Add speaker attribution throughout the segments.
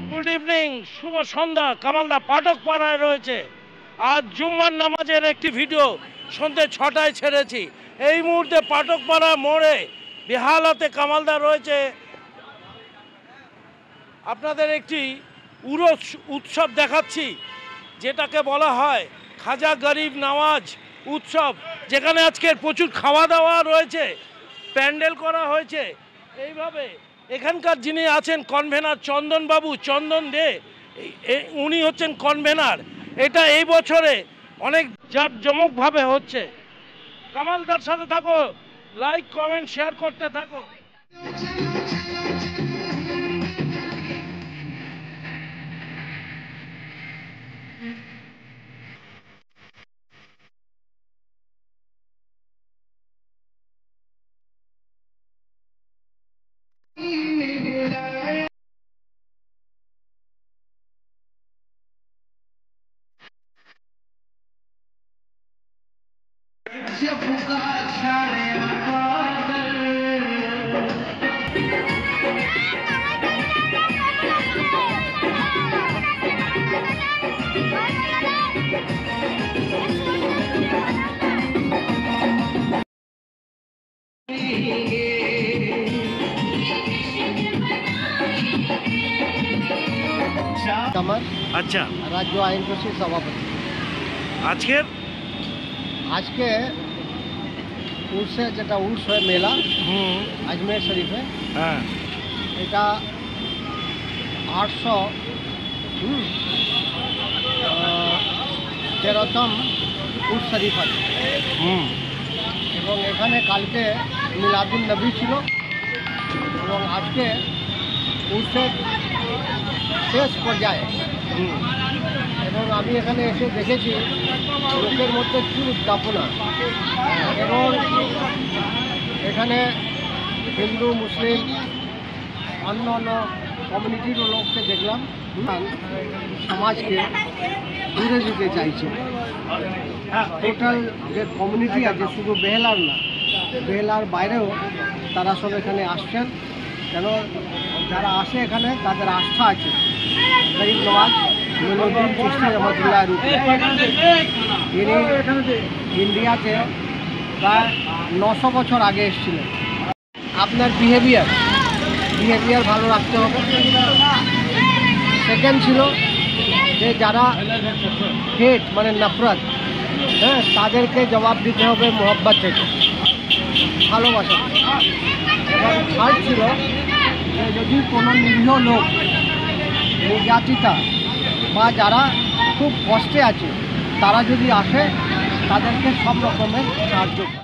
Speaker 1: Good evening, শুভ সন্ধ্যা। কামালদা পাঠক পাড়ায় রয়েছে। আজ জুম্মার নামাজের একটি ভিডিও সন্ধ্যে 6টায় ছেড়েছি। এই মুহূর্তে পাঠক পাড়া মোড়ে বেহালাতে কামালদা রয়েছে। আপনাদের একটি উরস উৎসব দেখাচ্ছি, যেটাকে বলা হয় খাজা গরিব নওয়াজ উৎসব, যেখানে আজকের প্রচুর খাওয়া দাওয়া রয়েছে, প্যান্ডেল করা হয়েছে। এইভাবে এখানকার যিনি আছেন কনভেনার চন্দনবাবু, চন্দন দে, উনি হচ্ছেন কনভেনার। এটা এই বছরে অনেক জাঁকজমকভাবে হচ্ছে। কামালদার সাথে থাকো, লাইক কমেন্ট শেয়ার করতে থাকো। আচ্ছা,
Speaker 2: রাজ্য আইন কমিটির সভাপতি। আজকে উর্সে যেটা উর্স হয় মেলা আজমের শরীফে,
Speaker 1: হ্যাঁ,
Speaker 2: এটা 813তম উর্স শরীফ আছে। এবং এখানে কালকে মিলাদুন নবী ছিল এবং আজকে উর্সের শেষ পর্যায়ে। এবং আমি এখানে এসে দেখেছি লোকের মধ্যে কী উদ্যাপনা। এবং এখানে হিন্দু মুসলিম অন্য অন্য কমিউনিটির লোককে দেখলাম সমাজকে ঘুরে দিতে চাইছে। টোটাল যে কমিউনিটি আছে শুধু বেহেলার না, বেহেলার বাইরেও তারা সব এখানে আসছেন। কেন যারা আসে এখানে তাদের আস্থা আছে গরিব নওয়াজ মঈনুদ্দিন চিশতি রহমতুল্লাহর উপরে। ইনি ইন্ডিয়াতে প্রায় 900 বছর আগে এসেছিলেন। আপনার বিহেভিয়ার ভালো রাখতে হবে। সেকেন্ড ছিল যে যারা হেট মানে নফরত, হ্যাঁ, তাদেরকে জবাব দিতে হবে মোহব্বত থেকে, ভালোবাসা। এবং থার্ড ছিল যে যদি কোনো নিরীহ লোক, নির্যাতিতা বা যারা খুব কষ্টে আছে, তারা যদি আসে তাদেরকে সব রকমের সাহায্য করে।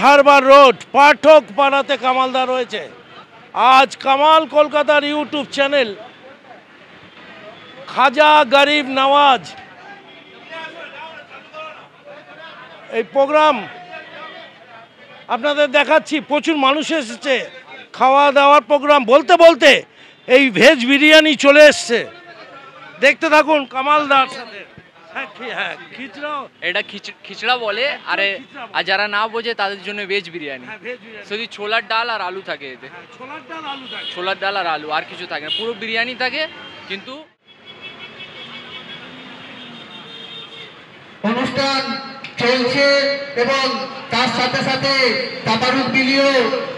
Speaker 1: হারবার রোড পাঠক পাড়াতে কামালদা রয়েছে। আজ কামাল কলকাতার ইউটিউব চ্যানেল খাজা গরিব নওয়াজ এই প্রোগ্রাম আপনাদের দেখাচ্ছি। প্রচুর মানুষ এসেছে, খাওয়া দাওয়ার প্রোগ্রাম। বলতে বলতে এই ভেজ বিরিয়ানি চলে এসছে। দেখতে থাকুন কামালদার সাথে। হ্যাঁ,
Speaker 3: এটা খিচড়া বলে। আর যারা না বোঝে তাদের জন্য ভেজ বিরিয়ানি। শুধু ছোলার ডাল আর আলু থাকে এতে। ছোলার ডাল আর আলু, আর কিছু থাকে না, পুরো বিরিয়ানি থাকে। কিন্তু
Speaker 4: অনুষ্ঠান চলছে এবং তার সাথে সাথে তাবারুক বিলিও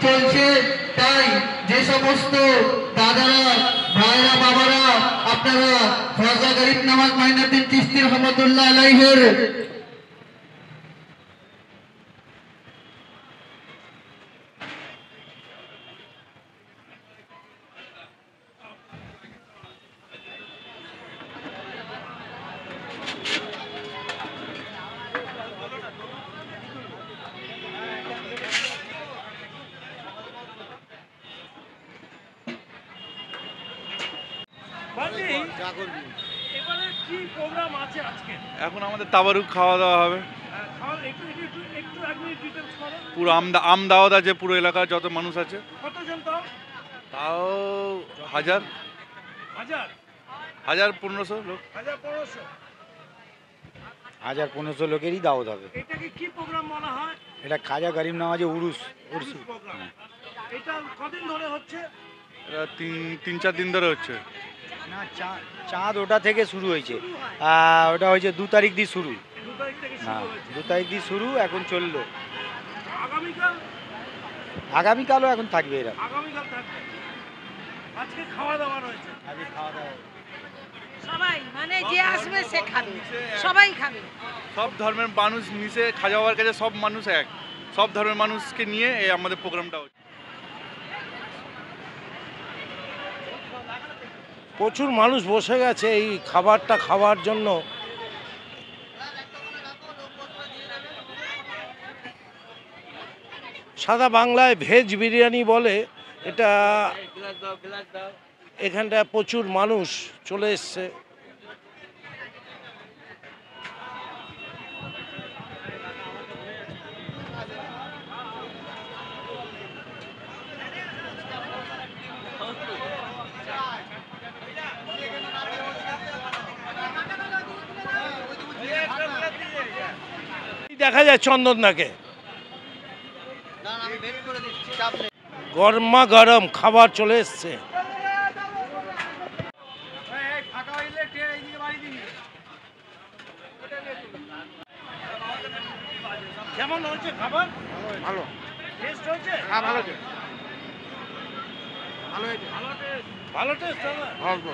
Speaker 4: চলছে। তাই যে সমস্ত দাদারা, ভাইরা, বাবারা আপনারা খাজা গরিব নওয়াজ মঈনুদ্দিন চিশতি রহমতুল্লাহ আলাইহির
Speaker 5: এখন আমাদের তাবারুক খাওয়া দাওয়া হবে। পুরো আমদাওয়াত আছে, পুরো এলাকার যত মানুষ আছে। তাও 1000-1500 লোক।
Speaker 6: 1000-1500 লোকেরই দাওয়াত হবে।
Speaker 1: এটাকে কি প্রোগ্রাম বলা হয়?
Speaker 6: এটা খাজা গরিব নওয়াজে উরুস
Speaker 1: প্রোগ্রাম। এটা কদিন ধরে হচ্ছে?
Speaker 5: এটা 3-4 দিন ধরে হচ্ছে।
Speaker 6: না, চাঁদ ওটা থেকে শুরু হয়েছে। ওটা হয়েছে 2 তারিখ দিয়ে শুরু।
Speaker 1: 2 তারিখ থেকে
Speaker 6: হ্যাঁ,
Speaker 1: শুরু হয়েছে।
Speaker 6: 2 তারিখ দিয়ে শুরু, এখন চললো।
Speaker 1: আগামীকাল?
Speaker 6: আগামীকালও এখন থাকবে এরা।
Speaker 1: আগামীকাল থাকবে। আজকে খাওয়া দাওয়া রয়েছে।
Speaker 6: আজকে খাওয়া দাওয়া
Speaker 7: সবাই মানে যে আসবে সে খাবে, সবাই খাবে।
Speaker 5: সব ধর্মের মানুষ মিশে, খাজা বাবার কাছে সব মানুষ এক, সব ধর্মের মানুষকে নিয়ে এই আমাদের প্রোগ্রামটা হচ্ছে।
Speaker 1: প্রচুর মানুষ বসে গেছে এই খাবারটা খাওয়ার জন্য। সাদা বাংলায় ভেজ বিরিয়ানি বলে এটা। এখানটায় প্রচুর মানুষ চলে এসছে। দেখা যায় চন্দনদাকে গরমা গরম খাবার চলে এসছে। কেমন হয়েছে খাবার?
Speaker 2: ভালো।
Speaker 1: টেস্ট হয়েছে?
Speaker 2: হ্যাঁ, ভালো হয়েছে। ভালো হয়েছে।
Speaker 1: ভালো টেস্ট দাদা?
Speaker 2: ভালো।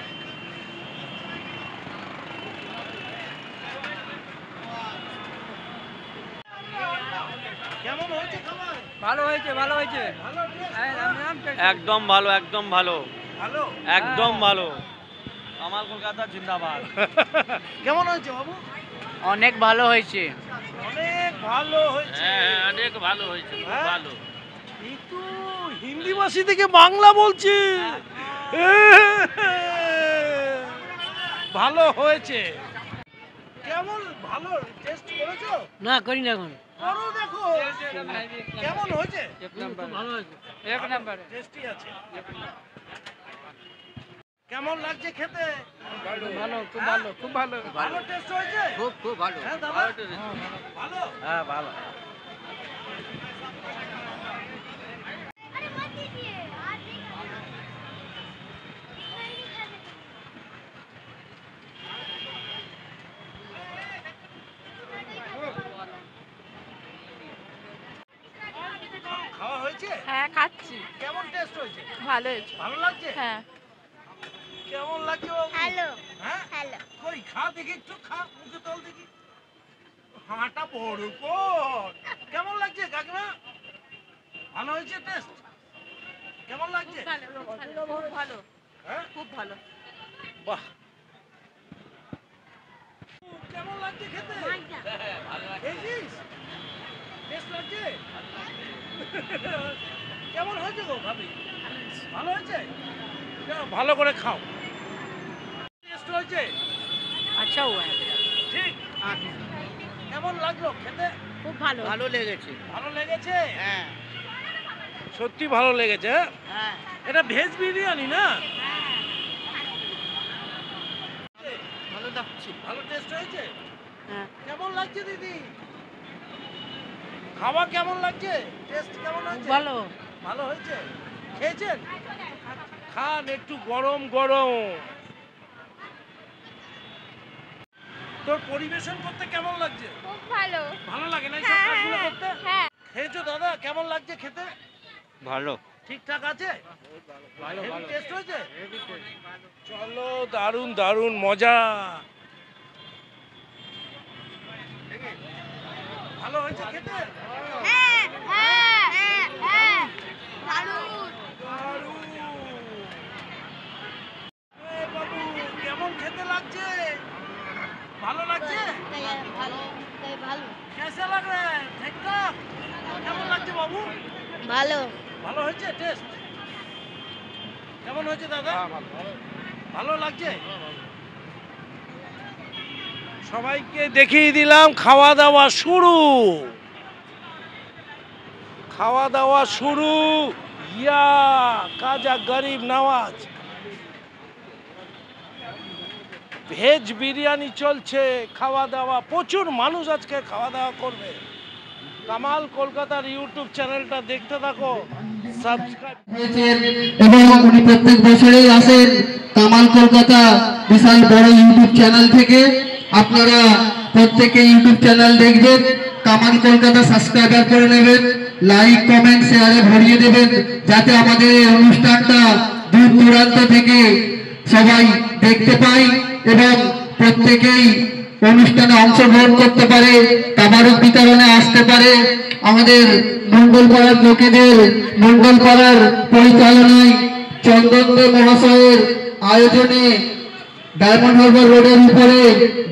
Speaker 1: কেমন হয়েছে খাবার?
Speaker 3: ভালো হয়েছে, ভালো হয়েছে,
Speaker 1: ভালো টেস্ট?
Speaker 3: একদম ভালো, একদম ভালো,
Speaker 1: ভালো?
Speaker 3: একদম ভালো। আমার কলকাতা জিন্দাবাদ।
Speaker 1: কেমন হয়েছে বাবু?
Speaker 3: অনেক ভালো হয়েছে।
Speaker 1: অনেক ভালো হয়েছে।
Speaker 3: অনেক ভালো হয়েছে,
Speaker 1: হ্যাঁ?
Speaker 3: ভালো।
Speaker 1: কিন্তু হিন্দি ভাষী থেকে বাংলা বলছে। ভালো হয়েছে। কেমন ভালো টেস্ট করেছো?
Speaker 7: না করি না এখন।
Speaker 1: করো দেখো কেমন হয়েছে।
Speaker 7: ভালো হয়েছে,
Speaker 3: এক নাম্বার।
Speaker 1: টেস্টি আছে। কেমন লাগছে খেতে?
Speaker 7: ভালো, খুব ভালো, খুব ভালো,
Speaker 1: ভালো টেস্ট হয়েছে।
Speaker 7: খুব ভালো।
Speaker 1: হ্যাঁ দাদা ভালো।
Speaker 7: হ্যাঁ ভালো।
Speaker 1: খাওয়া হয়েছে?
Speaker 8: হ্যাঁ খাচ্ছি।
Speaker 1: কেমন টেস্ট হয়েছে?
Speaker 8: ভালো হয়েছে।
Speaker 1: ভালো লাগছে?
Speaker 8: হ্যাঁ
Speaker 1: কেমন লাগছে বাবু?
Speaker 8: হ্যালো
Speaker 1: হ্যাঁ
Speaker 8: হ্যালো।
Speaker 1: কই খা দেখি, একটু খা, মুখে তল দেখি। হাঁটা বড় কর। কেমন লাগছে কাকিমা? ভালো হয়েছে টেস্ট? কেমন লাগছে?
Speaker 8: খুব ভালো,
Speaker 1: হ্যাঁ
Speaker 8: খুব ভালো।
Speaker 1: বাহ, কেমন লাগছে খেতে? খেয়েছিস? টেস্ট লাগছে? কেমন হয়েছে গো ভাবি? ভালো হয়েছে? যাও, ভালো করে খাও। টেস্ট হয়েছে?
Speaker 7: আচ্ছা হুয়া
Speaker 1: ঠিক। কেমন লাগলো খেতে?
Speaker 7: খুব ভালো, ভালো লেগেছে।
Speaker 1: ভালো লেগেছে?
Speaker 7: হ্যাঁ
Speaker 1: সত্যি ভালো লেগেছে। হ্যাঁ?
Speaker 7: হ্যাঁ।
Speaker 1: এটা ভেজ বিরিয়ানি না?
Speaker 7: ভালো লাগছে।
Speaker 1: ভালো টেস্ট হয়েছে?
Speaker 7: হ্যাঁ
Speaker 1: কেমন লাগছে দিদি? খাওয়া কেমন লাগছে? টেস্ট কেমন হয়েছে?
Speaker 7: ভালো।
Speaker 1: ভালো হয়েছে? খেয়েছেন? খান একটু গরম গরম। তোর পরিবেশন করতে কেমন লাগছে?
Speaker 8: খুব ভালো।
Speaker 1: ভালো লাগে না এইসব
Speaker 8: হ্যাঁ
Speaker 1: কাজগুলো
Speaker 8: হ্যাঁ
Speaker 1: করতে?
Speaker 8: হ্যাঁ।
Speaker 1: খেয়েছো দাদা? কেমন লাগছে খেতে?
Speaker 3: ভালো।
Speaker 1: ঠিকঠাক আছে? হেভি টেস্ট হয়েছে? চলো, দারুণ দারুণ মজা। ভালো হয়েছে খেতে?
Speaker 8: হ্যাঁ হ্যাঁ হ্যাঁ হ্যাঁ দারুণ।
Speaker 1: দারুণ। এ বাবু, কেমন খেতে লাগছে? ভালো লাগছে?
Speaker 8: ভালো ভালো
Speaker 1: कैसा लग रहा है? ঠিকঠাক? কেমন লাগছে বাবু?
Speaker 8: ভালো।
Speaker 1: ভালো হয়েছে টেস্ট? কেমন হয়েছে দাদা? ভালো লাগছে? সবাইকে দেখিয়ে দিলাম খাওয়া দাওয়া শুরু। খাওয়া দাওয়া শুরু। ইয়া খাজা গরিব নওয়াজ। ভেজ বিরিয়ানি চলছে, খাওয়া দাওয়া, প্রচুর মানুষ আজকে খাওয়া দাওয়া করবে। কামাল কলকাতার ইউটিউব চ্যানেলটা দেখতে থাকো, সাবস্ক্রাইব।
Speaker 4: এবং উনি প্রত্যেক বছরেই আসেন কামাল কলকাতা বিশাল বড় ইউটিউব চ্যানেল থেকে। আপনারা প্রত্যেকে ইউটিউব চ্যানেল দেখবেন, কামাল কলকাতা সাবস্ক্রাইবার করে নেবেন, লাইক কমেন্ট শেয়ারে ভরিয়ে দেবেন, যাতে আমাদের এই অনুষ্ঠানটা দূর দূরান্ত থেকে সবাই দেখতে পায় এবং প্রত্যেকেই অনুষ্ঠানে অংশগ্রহণ করতে পারে, তাবারুক বিতরণে আসতে পারে। আমাদের মঙ্গলপাড়ার লোকেদের, মঙ্গলপাড়ার পরিচালনায় চন্দনদেব মহাশয়ের আয়োজনে ডায়মন্ড হারবার রোডের উপরে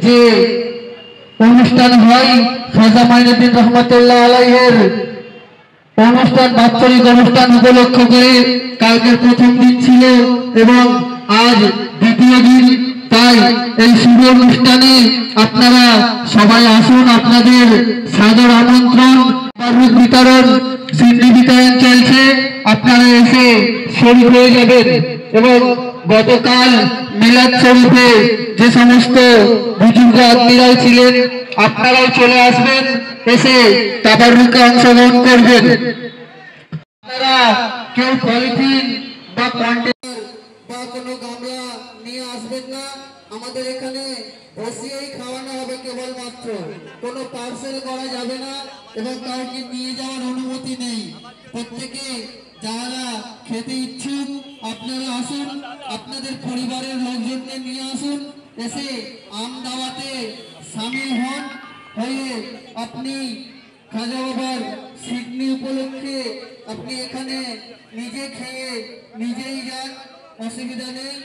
Speaker 4: যে অনুষ্ঠান হয়, খাজা মাইনুদ্দিন রহমতুল্লাহ আলাইহির অনুষ্ঠান, বাৎসরিক অনুষ্ঠান উপলক্ষ করে কালকের প্রথম দিন ছিল এবং আজ দ্বিতীয় দিন। তাই এই শুভ অনুষ্ঠানে আপনারা সবাই আসুন, আপনাদের সাদর আমন্ত্রণ। তাবারুক বিতরণ, সিন্নি বিতরণ চলছে, আপনারা এসে শরীক হয়ে যাবেন। এবং গতকাল মিলাদ শরীফে যে সমস্ত বুজুর্গ আত্মীয়রাও ছিলেন, আপনারাও চলে আসবেন, এসে তাবারুকে অংশগ্রহণ করবেন। আপনারা কেউ পলিথিন বা কন্টেনার বা কোনো গামলা নিয়ে আসবেন না। আমাদের এখানে বসিয়েই খাওয়ানো হবে কেবলমাত্র, কোনো পার্সেল করা যাবে না এবং কাউকে নিয়ে যাওয়ার অনুমতি নেই। প্রত্যেকে যারা খেতে ইচ্ছুক আপনারা আসুন, আপনাদের পরিবারের লোকজনকে নিয়ে আসুন, এসে আম দাওয়াতে সামিল হন, হয়ে আপনি খাজা বাবার সিডনি উপলক্ষে আপনি এখানে নিজে খেয়ে নিজেই যান, অসুবিধা নেই।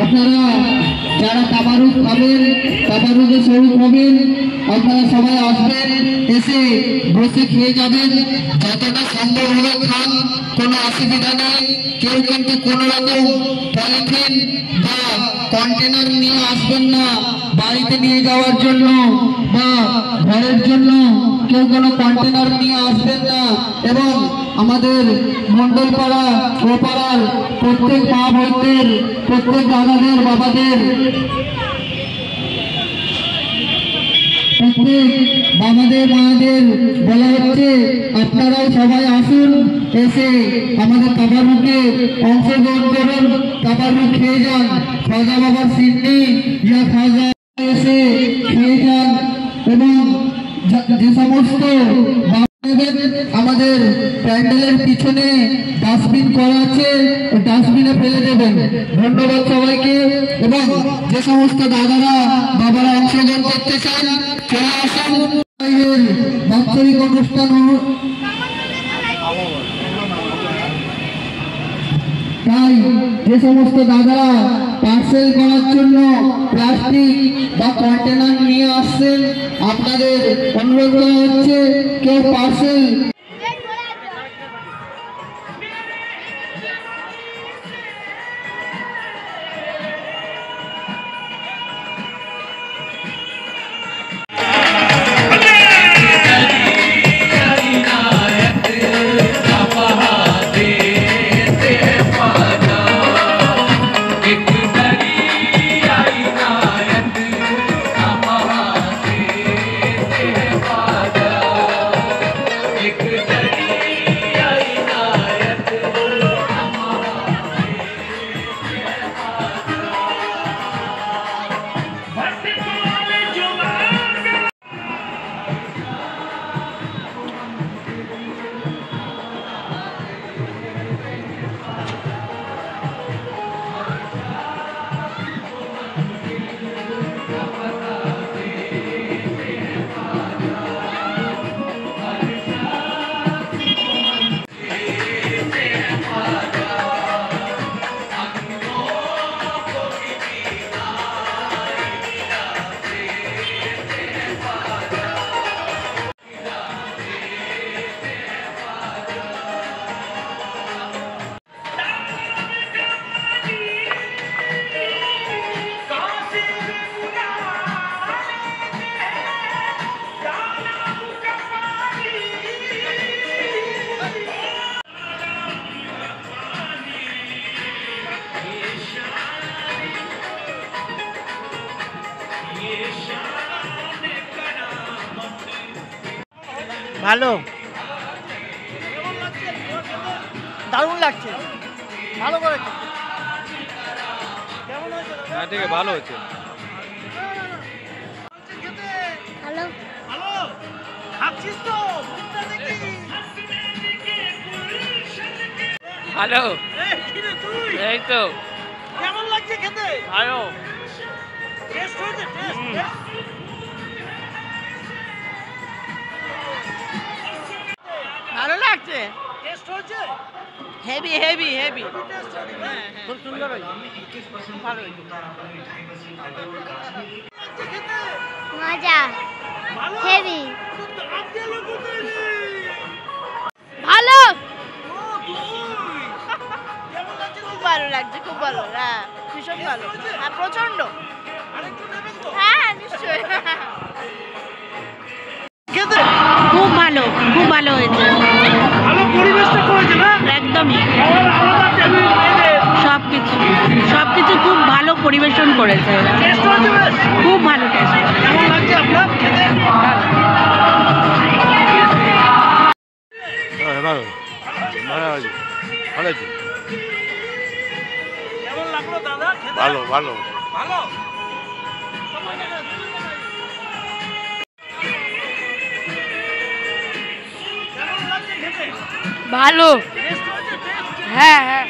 Speaker 4: আপনারা যারা তাবারুক খাবেন, তাবারুকে শরীক হবেন, আপনারা সবাই আসবেন, এসে বসে খেয়ে যাবেন, যতটা সম্ভব হবে খান, কোনো অসুবিধা নেই। কেউ কিন্তু কোনো রকম পলিথিন বা কন্টেনার নিয়ে আসবেন না বাড়িতে নিয়ে যাওয়ার জন্য বা ঘরের জন্য, কেউ কোনো কন্টেনার নিয়ে আসবেন না। এবং আমাদের মন্ডলপাড়া ও পাড়ার প্রত্যেক মা বোনদের, প্রত্যেক দাদাদের, বাবাদের, প্রত্যেক বাবাদের, মায়েদের বলা হচ্ছে আপনারাও সবাই আসুন, এসে আমাদের তাবারুকে অংশগ্রহণ করুন, তাবারুক খেয়ে যান। খাজা বাবার সিন্নি ইয়া খাজা এসে খেয়ে যান এবং যে সমস্ত আমাদের প্যান্ডেলের পিছনে ডাস্টবিন করা আছে, ডাস্টবিনে ফেলে দেবেন। ধন্যবাদ সবাইকে। এবং যে সমস্ত দাদারা বাবারা অংশগ্রহণ করতে চান চলে আসুন। বাৎসরিক অনুষ্ঠান তাই যে সমস্ত দাদারা পার্সেল করার জন্য প্লাস্টিক বা কন্টেনার নিয়ে আসছেন, আপনাদের অনুরোধ করা হচ্ছে কেউ পার্সেল
Speaker 9: एक
Speaker 2: ভালো, দারুণ লাগছে, ভালো করেছে।
Speaker 5: হ্যাঁ ঠিক আছে, ভালো হচ্ছে।
Speaker 8: ভালো
Speaker 1: ভালো খাচ্ছিস তো? মুখটা দেখি।
Speaker 3: ভালো,
Speaker 1: এই, কি রে তুই?
Speaker 3: এই তো
Speaker 1: কেমন লাগছে খেতে?
Speaker 3: ভালো।
Speaker 1: টেস্ট হয়েছে? টেস্ট?
Speaker 7: ভালো লাগছে,
Speaker 1: টেস্ট হয়েছে?
Speaker 7: হেভি হেভি হেভি,
Speaker 2: খুব সুন্দর হয়েছে।
Speaker 7: ভালো হয়েছে।
Speaker 8: মজা
Speaker 1: ভালো?
Speaker 8: হেভি
Speaker 1: তো দাঁত গেল কোথায় রে?
Speaker 8: ভালো
Speaker 1: ও, তুই। কেমন লাগছে
Speaker 7: খুব
Speaker 1: তোর?
Speaker 7: ভালো লাগছে, খুব ভালো, হ্যাঁ ভীষণ ভালো, হ্যাঁ প্রচন্ড,
Speaker 1: আরেকটু নেবেন তো?
Speaker 7: হ্যাঁ নিশ্চয়ই।
Speaker 1: খেতে
Speaker 7: খুব ভালো, খুব ভালো হয়েছে,
Speaker 1: ভালো পরিবেশটা করেছে না?
Speaker 7: একদমই
Speaker 1: খাওয়ার আলাদা টেবিল এনে
Speaker 7: সবকিছু সবকিছু খুব ভালো পরিবেশন করেছে এরা,
Speaker 1: টেস্ট হয়েছে বেশ?
Speaker 7: খুব ভালো টেস্ট।
Speaker 1: কেমন লাগছে আপনার খেতে?
Speaker 5: ভালো, ভালো হয়েছে, ভালো হয়েছে,
Speaker 1: কেমন লাগলো দাদা খেতে?
Speaker 5: ভালো ভালো।
Speaker 1: ভালো? কেমন লাগছে খেতে?
Speaker 7: ভালো,
Speaker 1: টেস্ট হয়েছে? টেস্ট?
Speaker 7: হ্যাঁ হ্যাঁ।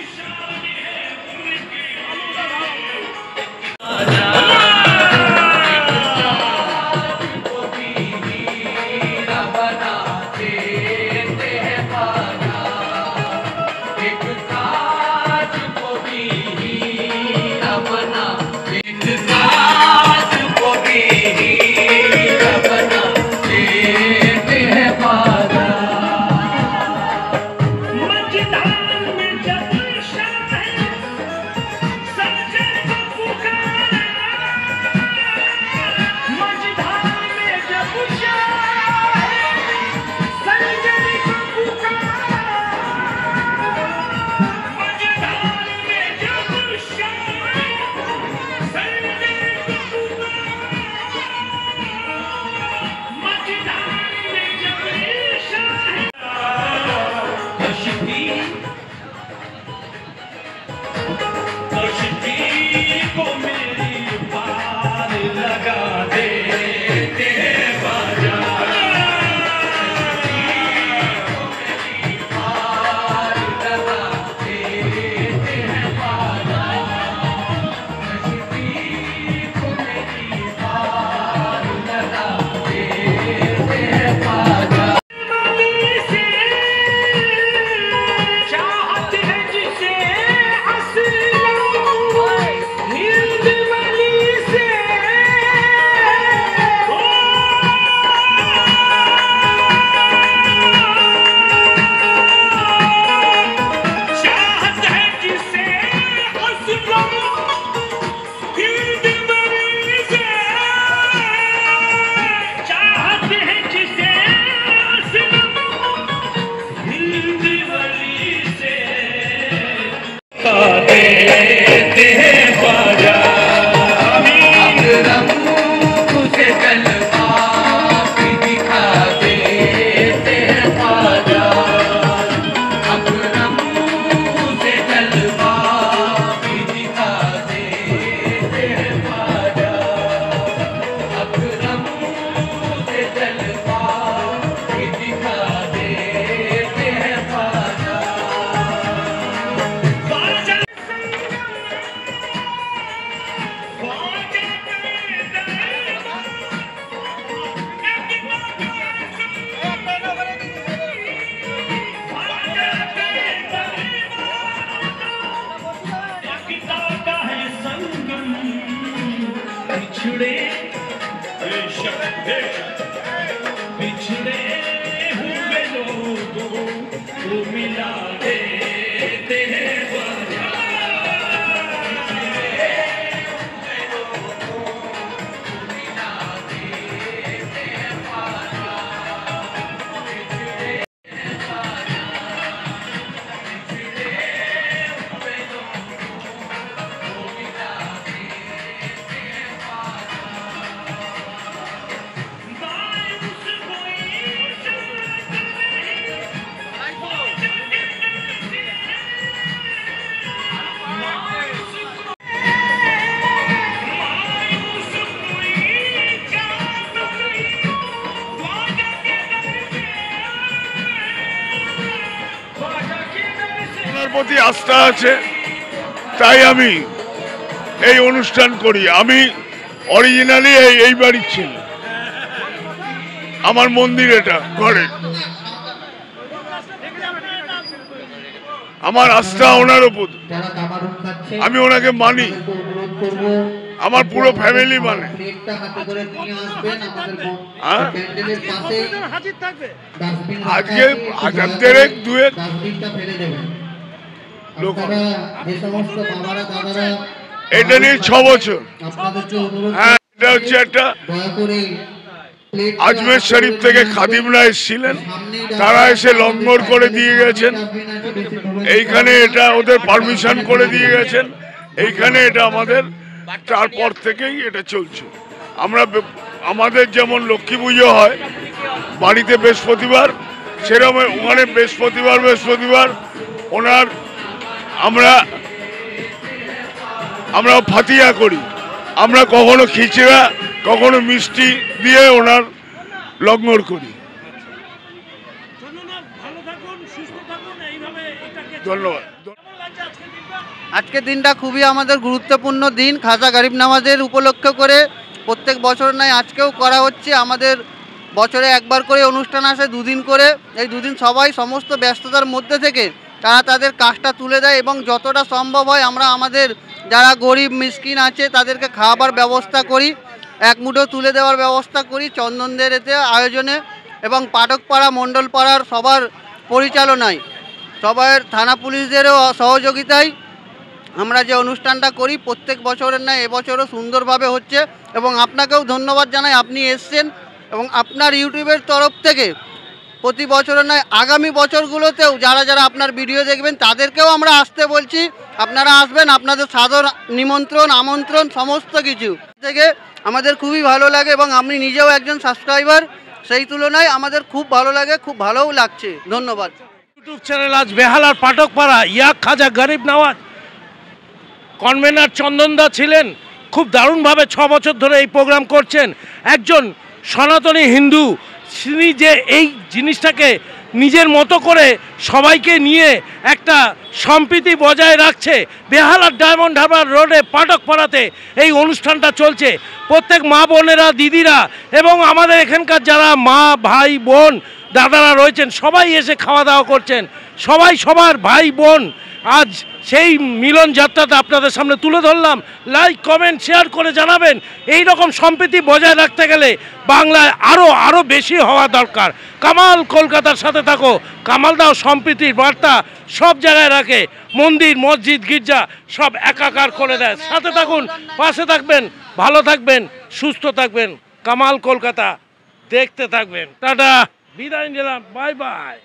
Speaker 9: প্রতি আস্থা আছে, তাই আমি এই অনুষ্ঠান করি। আমি অরিজিনালি এই বাড়ির ছিল, আমার মন্দির এটা ঘরে। আমার আস্থা ওনার উপর, আমি ওনাকে মানি, আমার পুরো ফ্যামিলি মানে। আজকে 1000-2 লোক, এটা নিয়ে 6 বছর। হ্যাঁ, এটা হচ্ছে একটা আজমের শরীফ থেকে খাদিমরা এসেছিলেন, তারা এসে লঙ্গর করে দিয়ে গেছেন এইখানে, এটা ওদের পারমিশন করে দিয়ে গেছেন এইখানে। এটা আমাদের তারপর থেকেই এটা চলছে। আমাদের যেমন লক্ষ্মী পুজো হয় বাড়িতে বৃহস্পতিবার, সেরকম ওখানে বৃহস্পতিবার ওনার আমরা ফাতিয়া করি। আমরা কখনো খিচড়া, কখনো মিষ্টি দিয়ে ওনার লঙ্গর করি। ধন্যবাদ।
Speaker 10: আজকের দিনটা খুবই আমাদের গুরুত্বপূর্ণ দিন। খাজা গরিব নওয়াজের উপলক্ষ করে প্রত্যেক বছর নয় আজকেও করা হচ্ছে। আমাদের বছরে একবার করে অনুষ্ঠান আসে, 2 দিন করে। এই 2 দিন সবাই সমস্ত ব্যস্ততার মধ্যে থেকে তারা তাদের কাজটা তুলে দেয় এবং যতটা সম্ভব হয় আমরা আমাদের যারা গরিব মিসকিন আছে তাদেরকে খাওয়াবার ব্যবস্থা করি, এক মুঠো তুলে দেওয়ার ব্যবস্থা করি চন্দনদের এতে আয়োজনে এবং পাঠকপাড়া মণ্ডলপাড়ার সবার পরিচালনায়, সবার থানা পুলিশদেরও সহযোগিতায় আমরা যে অনুষ্ঠানটা করি প্রত্যেক বছরের নয় এবছরও সুন্দরভাবে হচ্ছে। এবং আপনাকেও ধন্যবাদ জানাই, আপনি এসছেন এবং আপনার ইউটিউবের তরফ থেকে প্রতি বছরের নয় আগামী বছরগুলোতেও যারা যারা আপনার ভিডিও দেখবেন তাদেরকেও আমরা আসতে বলছি। আপনারা আসবেন, আপনাদের সাদর নিমন্ত্রণ, আমন্ত্রণ সমস্ত কিছু থেকে আমাদের খুবই ভালো লাগে এবং আমি নিজেও একজন সাবস্ক্রাইবার, সেই তুলনায় আমাদের খুব ভালো লাগে, খুব ভালোও লাগছে। ধন্যবাদ।
Speaker 1: ইউটিউব চ্যানেল আজ বেহালার পাঠকপাড়া ইয়া খাজা গরিব নওয়াজ কনভেনার চন্দনদা ছিলেন, খুব দারুণভাবে 6 বছর ধরে এই প্রোগ্রাম করছেন। একজন সনাতনী হিন্দু, তিনি যে এই জিনিসটাকে নিজের মতো করে সবাইকে নিয়ে একটা সম্প্রীতি বজায় রাখছে। বেহালার ডায়মন্ড হারবার রোডে পাঠকপাড়াতে এই অনুষ্ঠানটা চলছে। প্রত্যেক মা বোনেরা, দিদিরা এবং আমাদের এখানকার যারা মা ভাই বোন দাদারা রয়েছেন সবাই এসে খাওয়া দাওয়া করছেন, সবাই সবার ভাই বোন। আজ সেই মিলন যাত্রাটা আপনাদের সামনে তুলে ধরলাম। লাইক কমেন্ট শেয়ার করে জানাবেন। এই রকম সম্প্রীতি বজায় রাখতে গেলে বাংলায় আরও বেশি হওয়া দরকার। কামাল কলকাতার সাথে থাকো। কামালদাও সম্প্রীতির বার্তা সব জায়গায় রাখে, মন্দির মসজিদ গির্জা সব একাকার করে দেয়। সাথে থাকুন, পাশে থাকবেন, ভালো থাকবেন, সুস্থ থাকবেন। কামাল কলকাতা দেখতে থাকবেন। টাটা, বিদায় নিলাম, বাই বাই।